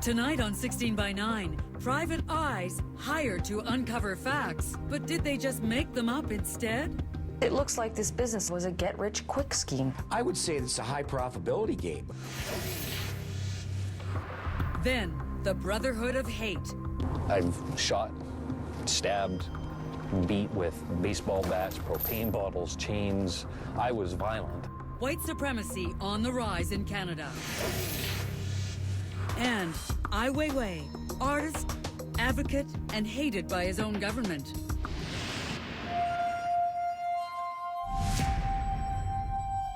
Tonight on 16 by 9, private eyes hired to uncover facts. But did they just make them up instead? It looks like this business was a get-rich-quick scheme. I would say it's a high profitability game. Then, the Brotherhood of Hate. I've shot, stabbed, beat with baseball bats, propane bottles, chains. I was violent. White supremacy on the rise in Canada. And Ai Weiwei, artist, advocate, and hated by his own government.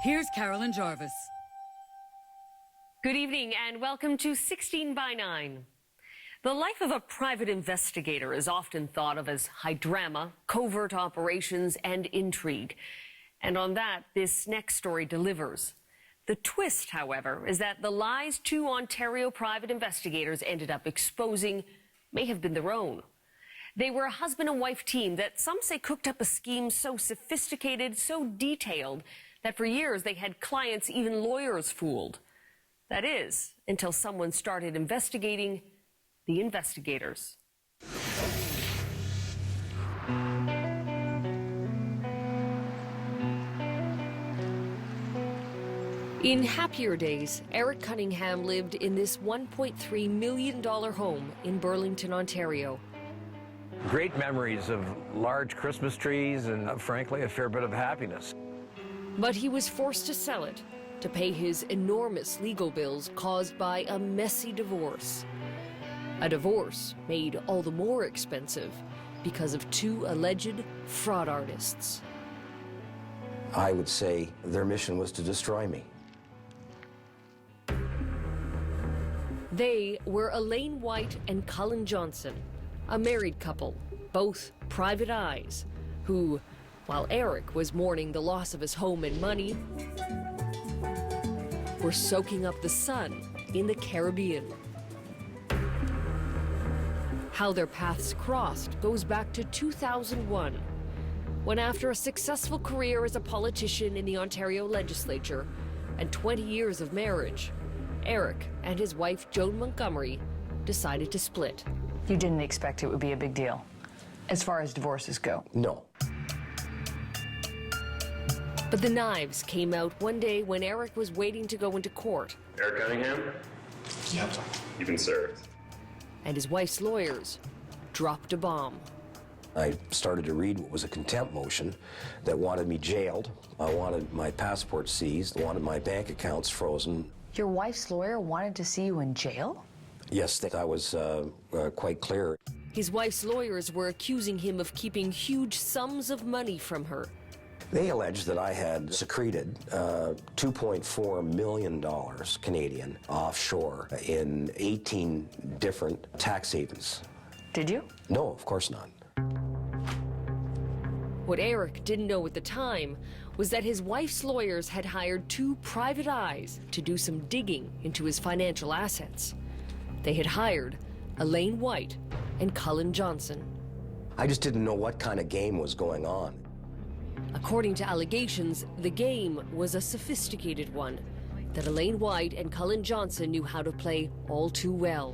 Here's Carolyn Jarvis. Good evening and welcome to 16 by 9. The life of a private investigator is often thought of as high drama, covert operations, and intrigue. And on that, this next story delivers. The twist, however, is that the lies two Ontario private investigators ended up exposing may have been their own. They were a husband and wife team that some say cooked up a scheme so sophisticated, so detailed, that for years they had clients, even lawyers, fooled. That is, until someone started investigating the investigators. In happier days, Eric Cunningham lived in this $1.3 million home in Burlington, Ontario. Great memories of large Christmas trees and, frankly, a fair bit of happiness. But he was forced to sell it to pay his enormous legal bills caused by a messy divorce. A divorce made all the more expensive because of two alleged fraud artists. I would say their mission was to destroy me. They were Elaine White and Colin Johnson, a married couple, both private eyes, who, while Eric was mourning the loss of his home and money, were soaking up the sun in the Caribbean. How their paths crossed goes back to 2001, when after a successful career as a politician in the Ontario legislature and 20 years of marriage, Eric and his wife, Joan Montgomery, decided to split. You didn't expect it would be a big deal, as far as divorces go? No. But the knives came out one day when Eric was waiting to go into court. Eric Cunningham? Yep. You've been served. And his wife's lawyers dropped a bomb. I started to read what was a contempt motion that wanted me jailed. I wanted my passport seized, wanted my bank accounts frozen. Your wife's lawyer wanted to see you in jail? Yes, that was quite clear. His wife's lawyers were accusing him of keeping huge sums of money from her. They alleged that I had secreted $2.4 million Canadian offshore in 18 different tax havens. Did you? No, of course not. What Eric didn't know at the time was that his wife's lawyers had hired two private eyes to do some digging into his financial assets. They had hired Elaine White and Colin Johnson. I just didn't know what kind of game was going on. According to allegations, the game was a sophisticated one that Elaine White and Colin Johnson knew how to play all too well.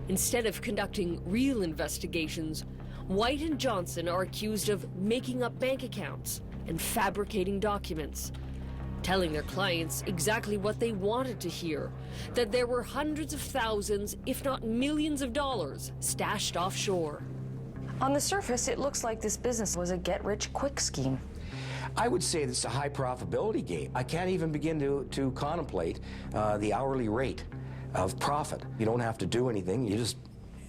Instead of conducting real investigations, White and Johnson are accused of making up bank accounts and fabricating documents, telling their clients exactly what they wanted to hear, that there were hundreds of thousands, if not millions of dollars stashed offshore. On the surface, it looks like this business was a get-rich-quick scheme. I would say it's a high profitability game. I can't even begin to contemplate the hourly rate of profit. You don't have to do anything. You just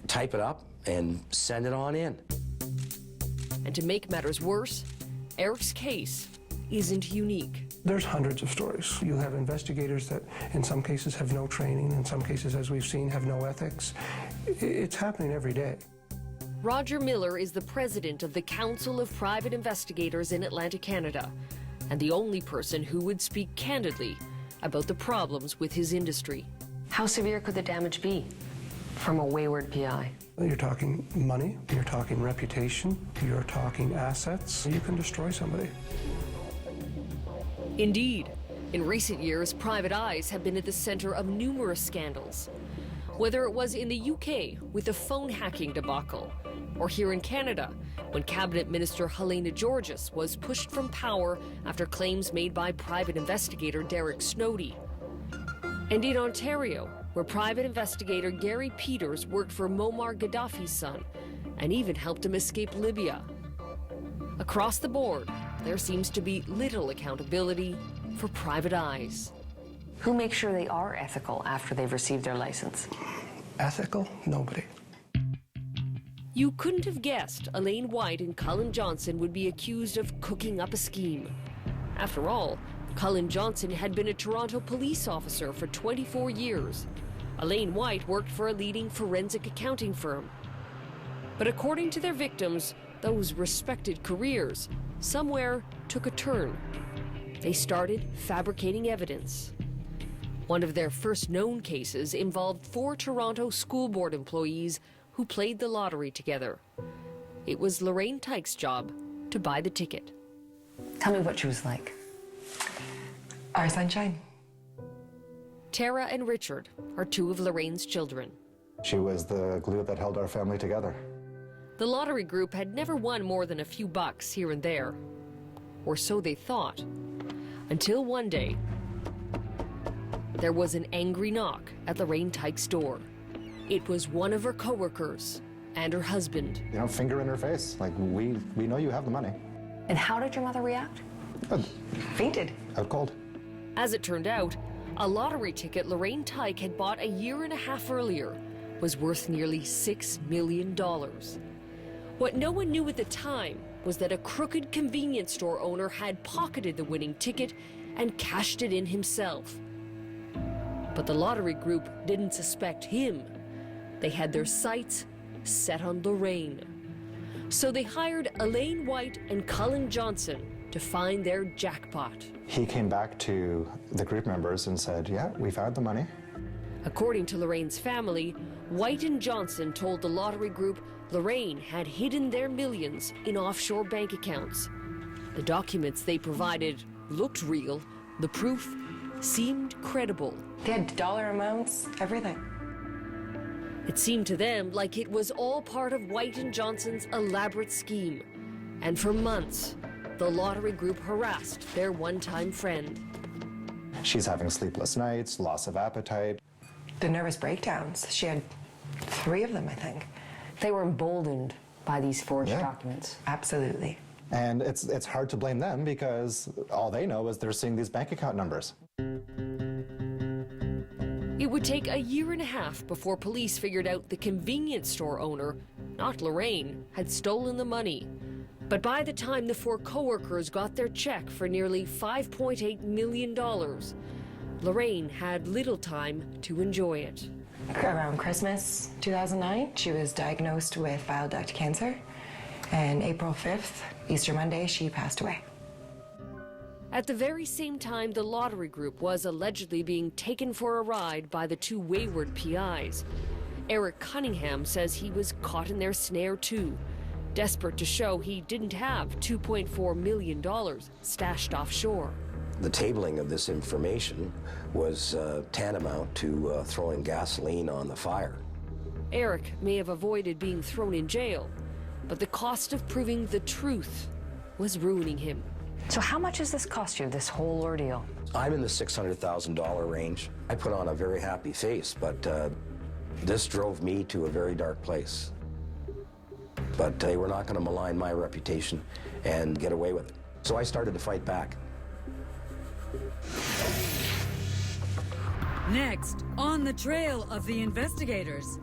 type it up and send it on in. And to make matters worse, Eric's case isn't unique. There's hundreds of stories. You have investigators that in some cases have no training, in some cases, as we've seen, have no ethics. It's happening every day. Roger Miller is the president of the Council of Private Investigators in Atlantic Canada, and the only person who would speak candidly about the problems with his industry. How severe could the damage be from a wayward PI? You're talking money, you're talking reputation, you're talking assets. You can destroy somebody. Indeed, in recent years, private eyes have been at the center of numerous scandals. Whether it was in the UK with the phone hacking debacle, or here in Canada when Cabinet Minister Helena Georges was pushed from power after claims made by private investigator Derek Snowdy. And in Ontario, where private investigator Gary Peters worked for Muammar Gaddafi's son and even helped him escape Libya. Across the board, there seems to be little accountability for private eyes. Who makes sure they are ethical after they've received their license? Ethical? Nobody. You couldn't have guessed Elaine White and Colin Johnson would be accused of cooking up a scheme. After all, Colin Johnson had been a Toronto police officer for 24 years. Elaine White worked for a leading forensic accounting firm. But according to their victims, those respected careers somewhere took a turn. They started fabricating evidence. One of their first known cases involved 4 Toronto school board employees who played the lottery together. It was Lorraine Tyke's job to buy the ticket. Tell me what she was like. Our sunshine. Tara and Richard are 2 of Lorraine's children. She was the glue that held our family together. The lottery group had never won more than a few bucks here and there. Or so they thought. Until one day, there was an angry knock at Lorraine Tyke's door. It was one of her coworkers and her husband. You know, finger in her face. Like, we know you have the money. And how did your mother react? Fainted. Out cold. As it turned out, a lottery ticket Lorraine Tyke had bought a year and a half earlier was worth nearly $6 million. What no one knew at the time was that a crooked convenience store owner had pocketed the winning ticket and cashed it in himself. But the lottery group didn't suspect him. They had their sights set on Lorraine. So they hired Elaine White and Colin Johnson to find their jackpot. He came back to the group members and said, yeah, we found the money. According to Lorraine's family, White and Johnson told the lottery group Lorraine had hidden their millions in offshore bank accounts. The documents they provided looked real. The proof seemed credible. They had dollar amounts, everything. It seemed to them like it was all part of White and Johnson's elaborate scheme. And for months, the lottery group harassed their one-time friend. She's having sleepless nights, loss of appetite. The nervous breakdowns. She had 3 of them, I think. They were emboldened by these forged Yeah. documents. Absolutely. And it's hard to blame them because all they know is they're seeing these bank account numbers. It would take a year and a half before police figured out the convenience store owner, not Lorraine, had stolen the money. But by the time the 4 coworkers got their check for nearly $5.8 million, Lorraine had little time to enjoy it. Around Christmas 2009, she was diagnosed with bile duct cancer. And April 5th, Easter Monday, she passed away. At the very same time, the lottery group was allegedly being taken for a ride by the 2 wayward PIs. Eric Cunningham says he was caught in their snare too, desperate to show he didn't have $2.4 million stashed offshore. The tabling of this information was tantamount to throwing gasoline on the fire. Eric may have avoided being thrown in jail, but the cost of proving the truth was ruining him. So how much has this cost you, this whole ordeal? I'm in the $600,000 range. I put on a very happy face, but this drove me to a very dark place. But they were not going to malign my reputation and get away with it. So I started to fight back. Next, on the trail of the investigators.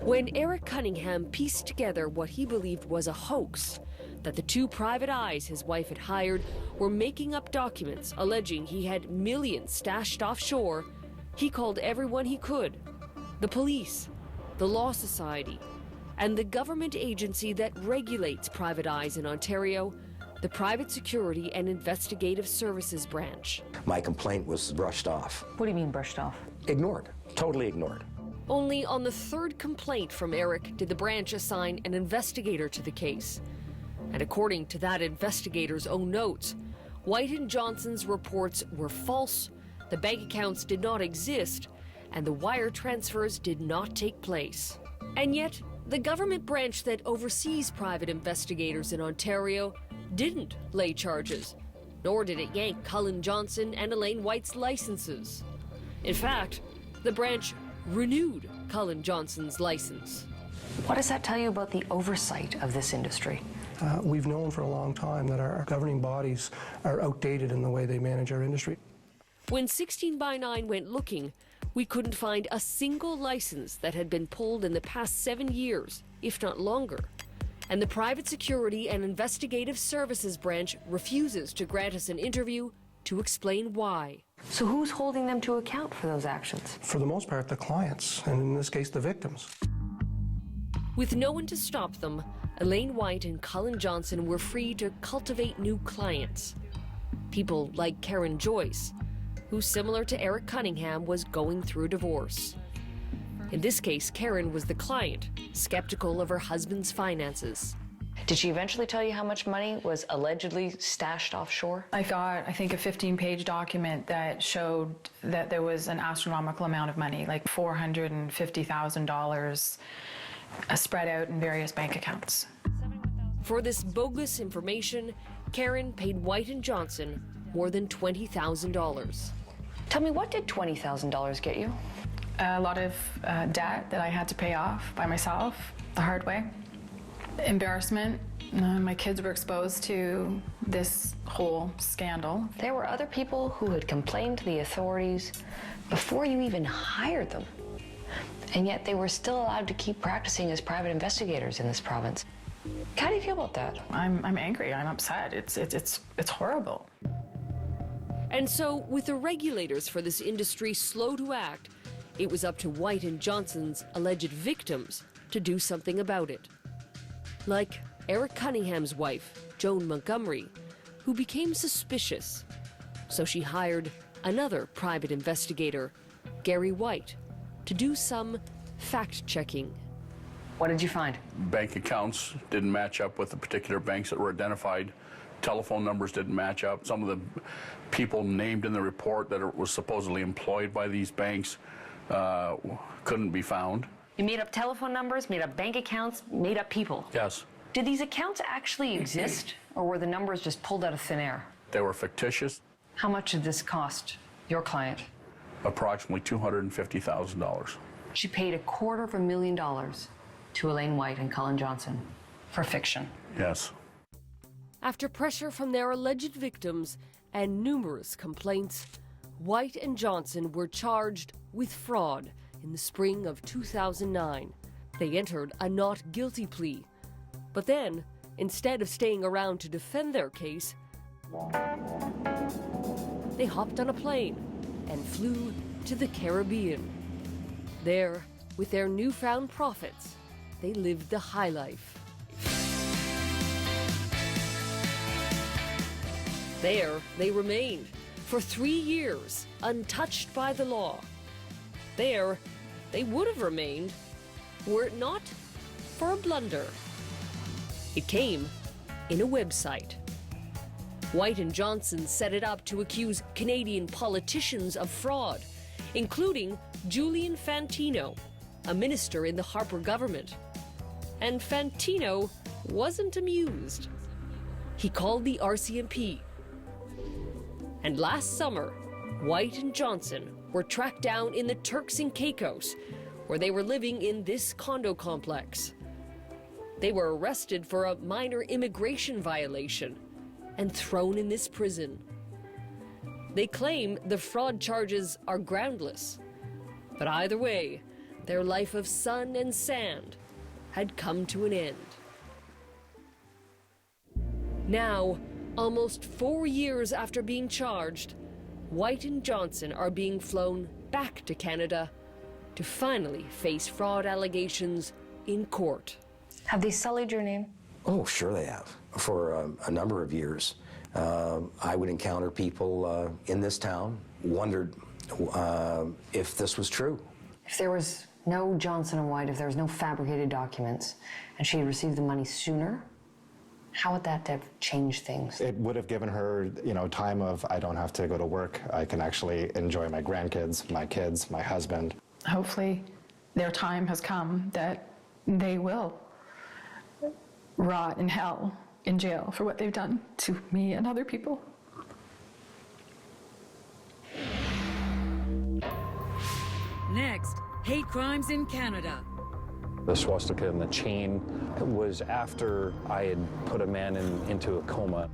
When Eric Cunningham pieced together what he believed was a hoax, that the 2 private eyes his wife had hired were making up documents alleging he had millions stashed offshore, he called everyone he could: the police, the Law Society, and the government agency that regulates private eyes in Ontario, the Private Security and Investigative Services Branch. My complaint was brushed off. What do you mean brushed off? Ignored. Totally ignored. Only on the third complaint from Eric did the branch assign an investigator to the case. And according to that investigator's own notes, White and Johnson's reports were false, the bank accounts did not exist, and the wire transfers did not take place. And yet, the government branch that oversees private investigators in Ontario didn't lay charges, nor did it yank Colin Johnson and Elaine White's licenses. In fact, the branch renewed Colin Johnson's license. What does that tell you about the oversight of this industry? We've known for a long time that our governing bodies are outdated in the way they manage our industry. When 16 by 9 went looking, we couldn't find a single license that had been pulled in the past 7 years, if not longer. And the Private Security and Investigative Services Branch refuses to grant us an interview to explain why. So who's holding them to account for those actions? For the most part, the clients, and in this case, the victims. With no one to stop them, Elaine White and Colin Johnson were free to cultivate new clients. People like Karen Joyce, who, similar to Eric Cunningham, was going through a divorce. In this case, Karen was the client, skeptical of her husband's finances. Did she eventually tell you how much money was allegedly stashed offshore? I got, I think, a 15-page document that showed that there was an astronomical amount of money, like $450,000 spread out in various bank accounts. For this bogus information, Karen paid White and Johnson more than $20,000. Tell me, what did $20,000 get you? A lot of debt that I had to pay off by myself the hard way. Embarrassment. My kids were exposed to this whole scandal. There were other people who had complained to the authorities before you even hired them. And yet they were still allowed to keep practicing as private investigators in this province. How do you feel about that? I'm angry. I'm upset. It's horrible. And so, with the regulators for this industry slow to act, it was up to White and Johnson's alleged victims to do something about it. Like Eric Cunningham's wife, Joan Montgomery, who became suspicious. So she hired another private investigator, Gary White, to do some fact-checking. What did you find? Bank accounts didn't match up with the particular banks that were identified. Telephone numbers didn't match up. Some of the people named in the report that was supposedly employed by these banks couldn't be found. You made up telephone numbers, made up bank accounts, made up people. Yes. Did these accounts actually exist, or were the numbers just pulled out of thin air? They were fictitious. How much did this cost your client? Approximately $250,000. She paid $250,000 to Elaine White and Colin Johnson for fiction. Yes. After pressure from their alleged victims and numerous complaints, White and Johnson were charged with fraud in the spring of 2009. They entered a not guilty plea. But then, instead of staying around to defend their case, they hopped on a plane and flew to the Caribbean. There, with their newfound profits, they lived the high life. There, they remained for 3 years, untouched by the law. There, they would have remained were it not for a blunder. It came in a website. White and Johnson set it up to accuse Canadian politicians of fraud, including Julian Fantino, a minister in the Harper government. And Fantino wasn't amused. He called the RCMP. And last summer, White and Johnson were tracked down in the Turks and Caicos, where they were living in this condo complex. They were arrested for a minor immigration violation and thrown in this prison. They claim the fraud charges are groundless, but either way, their life of sun and sand had come to an end. Now, almost 4 years after being charged, White and Johnson are being flown back to Canada to finally face fraud allegations in court. Have they sullied your name? Oh, sure they have. For a number of years, I would encounter people in this town, wondered if this was true. If there was no Johnson & White, if there was no fabricated documents, and she had received the money sooner, how would that have changed things? It would have given her, time of, I don't have to go to work. I can actually enjoy my grandkids, my kids, my husband. Hopefully their time has come that they will rot in hell in jail for what they've done to me and other people. Next, hate crimes in Canada. The swastika and the chain was after I had put a man into a coma.